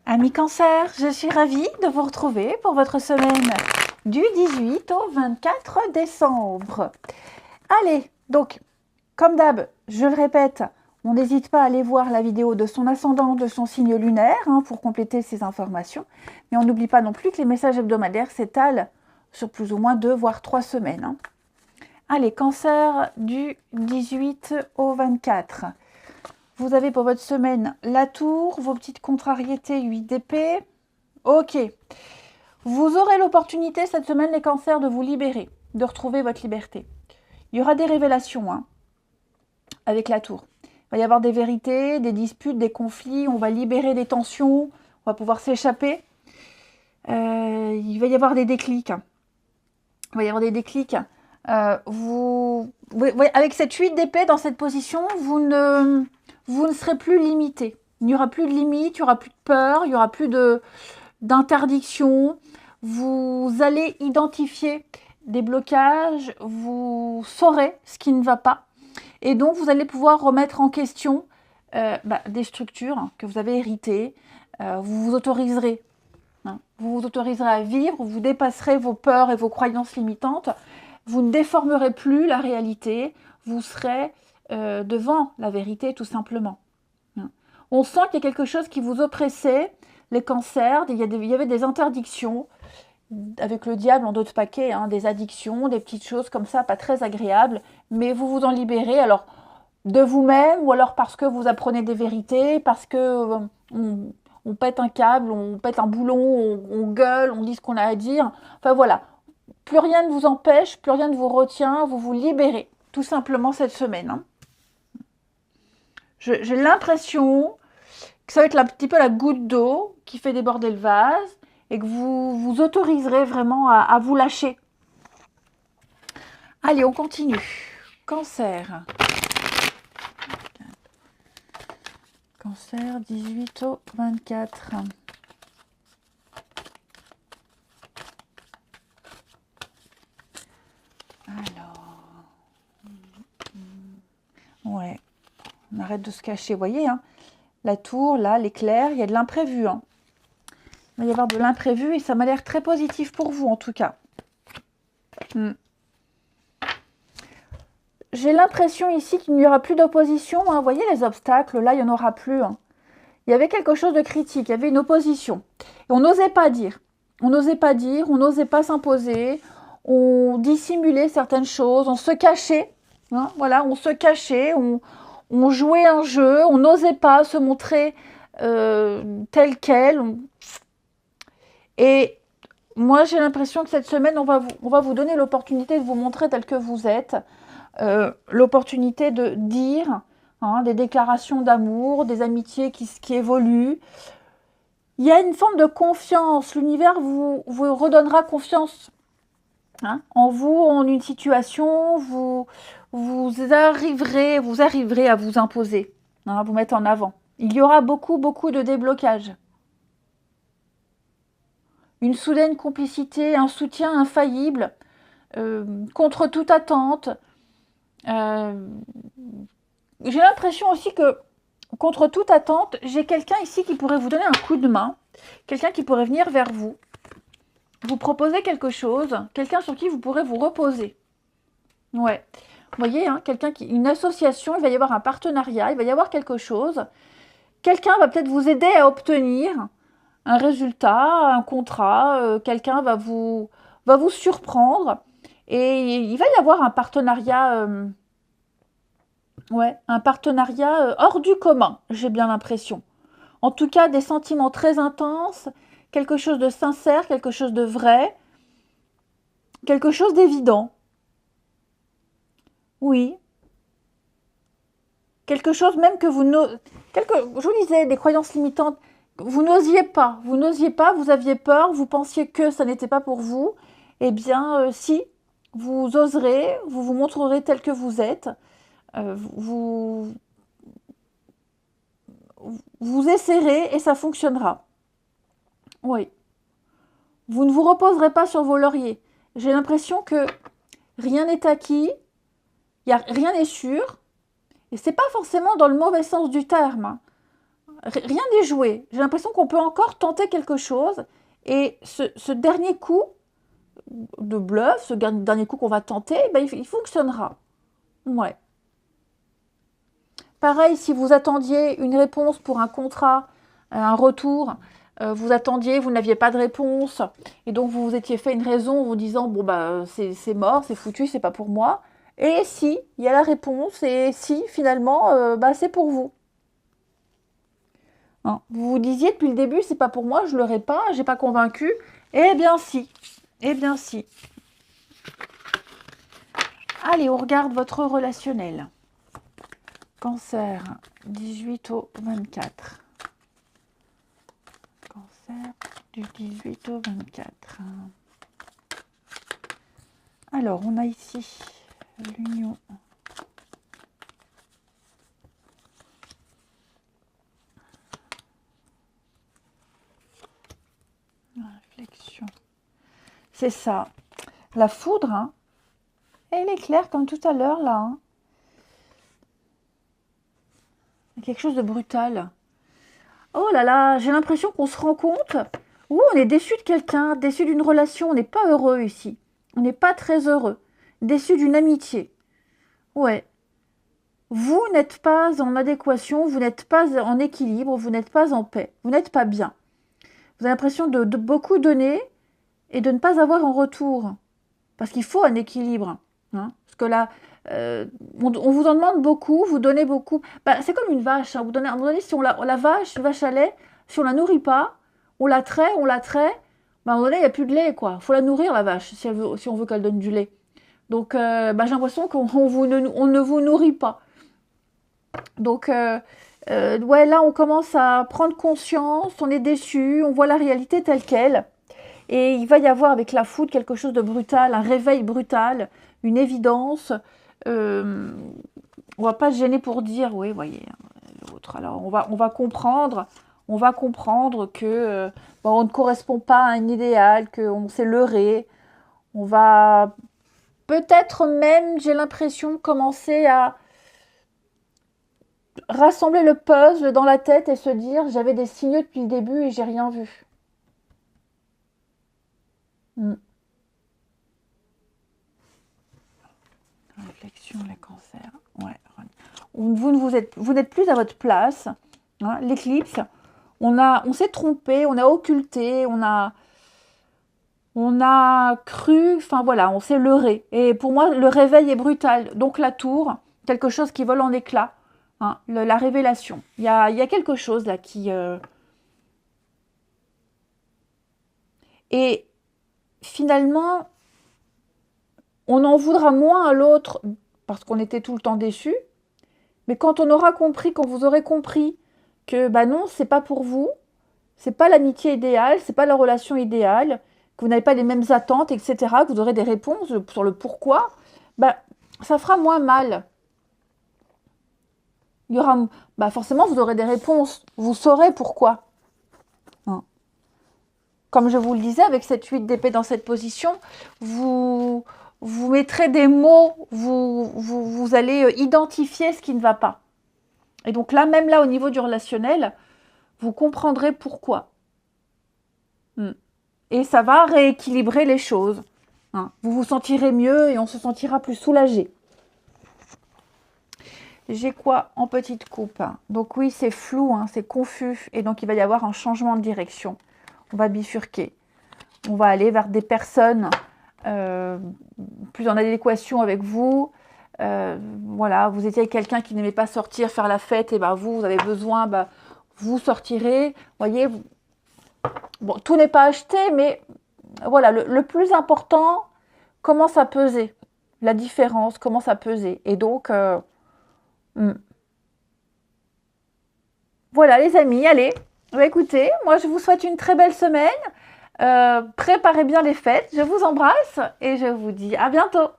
Amis Cancer, je suis ravie de vous retrouver pour votre semaine du 18 au 24 décembre. Allez, donc, comme d'hab, je le répète, on n'hésite pas à aller voir la vidéo de son ascendant, de son signe lunaire, pour compléter ces informations. Mais on n'oublie pas non plus que les messages hebdomadaires s'étalent sur plus ou moins 2 voire 3 semaines. Allez, Cancer du 18 au 24. Vous avez pour votre semaine la tour, vos petites contrariétés 8 d'épée. Ok. Vous aurez l'opportunité cette semaine, les cancers, de vous libérer, de retrouver votre liberté. Il y aura des révélations avec la tour. Il va y avoir des vérités, des disputes, des conflits. On va libérer des tensions. On va pouvoir s'échapper. Il va y avoir des déclics. Il va y avoir des déclics. Avec cette 8 d'épée dans cette position, vous ne serez plus limité. Il n'y aura plus de limite, il n'y aura plus de peur, il n'y aura plus d'interdiction. Vous allez identifier des blocages, vous saurez ce qui ne va pas. Et donc, vous allez pouvoir remettre en question des structures que vous avez héritées. Vous vous autoriserez. Vous vous autoriserez à vivre, vous dépasserez vos peurs et vos croyances limitantes. Vous ne déformerez plus la réalité. Vous serez devant la vérité, tout simplement. On sent qu'il y a quelque chose qui vous oppressait, les cancers, il y avait des interdictions, avec le diable en d'autres paquets, des addictions, des petites choses comme ça, pas très agréables, mais vous vous en libérez, alors de vous-même, ou alors parce que vous apprenez des vérités, parce que on pète un câble, on pète un boulon, on gueule, on dit ce qu'on a à dire, enfin voilà, plus rien ne vous empêche, plus rien ne vous retient, vous vous libérez, tout simplement cette semaine. J'ai l'impression que ça va être un petit peu la goutte d'eau qui fait déborder le vase et que vous vous autoriserez vraiment à vous lâcher. Allez, on continue. Cancer. Cancer, 18 au 24. Alors. Ouais. On arrête de se cacher, vous voyez, la tour, là, l'éclair, il y a de l'imprévu. Il va y avoir de l'imprévu et ça m'a l'air très positif pour vous, en tout cas. J'ai l'impression ici qu'il n'y aura plus d'opposition. Vous voyez les obstacles, là, il n'y en aura plus. Il y avait quelque chose de critique, il y avait une opposition. Et on n'osait pas dire. On n'osait pas dire, on n'osait pas s'imposer. On dissimulait certaines choses, on se cachait. Voilà, on se cachait, on jouait un jeu, on n'osait pas se montrer tel quel. Et moi, j'ai l'impression que cette semaine, on va vous donner l'opportunité de vous montrer tel que vous êtes. L'opportunité de dire des déclarations d'amour, des amitiés qui évoluent. Il y a une forme de confiance. L'univers vous redonnera confiance en vous, en une situation. Vous arriverez à vous imposer, à vous mettre en avant. Il y aura beaucoup de déblocages. Une soudaine complicité, un soutien infaillible, contre toute attente. J'ai l'impression aussi que, contre toute attente, j'ai quelqu'un ici qui pourrait vous donner un coup de main, quelqu'un qui pourrait venir vers vous proposer quelque chose, quelqu'un sur qui vous pourrez vous reposer. Ouais. Vous voyez, une association, il va y avoir un partenariat, il va y avoir quelque chose. Quelqu'un va peut-être vous aider à obtenir un résultat, un contrat. Quelqu'un va vous surprendre. Et il va y avoir un partenariat, un partenariat hors du commun, j'ai bien l'impression. En tout cas, des sentiments très intenses, quelque chose de sincère, quelque chose de vrai, quelque chose d'évident. Oui. Quelque chose même que je vous disais, des croyances limitantes, vous n'osiez pas, vous aviez peur, vous pensiez que ça n'était pas pour vous. Eh bien, si, vous oserez, vous montrerez tel que vous êtes, vous essaierez et ça fonctionnera. Oui. Vous ne vous reposerez pas sur vos lauriers. J'ai l'impression que rien n'est acquis, rien n'est sûr. Et c'est pas forcément dans le mauvais sens du terme. Rien n'est joué. J'ai l'impression qu'on peut encore tenter quelque chose. Et ce dernier coup de bluff, ce dernier coup qu'on va tenter, ben, il fonctionnera. Ouais. Pareil, si vous attendiez une réponse pour un contrat, un retour, vous attendiez, vous n'aviez pas de réponse, et donc vous vous étiez fait une raison en vous disant, bon, bah, c'est mort, c'est foutu, c'est pas pour moi. Et si, il y a la réponse, et si, finalement, bah, c'est pour vous. Hein. Vous vous disiez depuis le début, c'est pas pour moi, je l'aurais pas, j'ai pas convaincu. Eh bien si, eh bien si. Allez, on regarde votre relationnel. Cancer, 18 au 24. Cancer, du 18 au 24. Alors, on a ici l'union. Réflexion. C'est ça. La foudre, hein, elle est claire comme tout à l'heure, là. Hein. Quelque chose de brutal. Oh là là, j'ai l'impression qu'on se rend compte. Ouh, on est déçu de quelqu'un, déçu d'une relation. On n'est pas heureux ici. On n'est pas très heureux. Déçu d'une amitié. Ouais. Vous n'êtes pas en adéquation, vous n'êtes pas en équilibre, vous n'êtes pas en paix. Vous n'êtes pas bien. Vous avez l'impression de beaucoup donner et de ne pas avoir en retour. Parce qu'il faut un équilibre. Hein. Parce que là, on vous en demande beaucoup, vous donnez beaucoup. Bah, c'est comme une vache. Hein. Vous donnez, à un moment donné, si on la vache, une vache à lait, si on la nourrit pas, on la traite, bah, à un moment donné, il n'y a plus de lait. Il faut la nourrir, la vache, si on veut qu'elle donne du lait. Donc, bah, j'ai l'impression qu'on ne vous nourrit pas. Donc, ouais, là, on commence à prendre conscience, on est déçu, on voit la réalité telle qu'elle. Et il va y avoir avec la foudre quelque chose de brutal, un réveil brutal, une évidence. On va pas se gêner pour dire, oui, voyez, l'autre. Alors, on va comprendre que bon, on ne correspond pas à un idéal, qu'on s'est leurré. On va peut-être même, j'ai l'impression, commencer à rassembler le puzzle dans la tête et se dire, j'avais des signaux depuis le début et j'ai rien vu. Réflexion, les cancers. Ouais. Vous n'êtes plus à votre place. Hein, l'éclipse, on s'est trompé, on a occulté, on a cru, enfin voilà, on s'est leurré. Et pour moi, le réveil est brutal. Donc la tour, quelque chose qui vole en éclats. Hein, la révélation. Il y a quelque chose là qui... Et finalement, on en voudra moins à l'autre parce qu'on était tout le temps déçus. Mais quand on aura compris, quand vous aurez compris que bah non, c'est pas pour vous, c'est pas l'amitié idéale, c'est pas la relation idéale, que vous n'avez pas les mêmes attentes, etc., que vous aurez des réponses sur le pourquoi, bah ça fera moins mal. Il y aura, bah forcément, vous aurez des réponses, vous saurez pourquoi. Hein. Comme je vous le disais, avec cette 8 d'épée dans cette position, vous mettrez des mots, vous allez identifier ce qui ne va pas. Et donc là, même là, au niveau du relationnel, vous comprendrez pourquoi. Et ça va rééquilibrer les choses. Hein. Vous vous sentirez mieux et on se sentira plus soulagé. J'ai quoi en petite coupe? Donc oui, c'est flou, hein, c'est confus. Et donc, il va y avoir un changement de direction. On va bifurquer. On va aller vers des personnes plus en adéquation avec vous. Voilà, vous étiez quelqu'un qui n'aimait pas sortir, faire la fête. Et ben vous avez besoin, vous sortirez. Voyez, bon, tout n'est pas acheté, mais voilà, le plus important commence à peser. La différence commence à peser. Et donc... Voilà les amis, allez, écoutez, moi je vous souhaite une très belle semaine, préparez bien les fêtes, je vous embrasse et je vous dis à bientôt.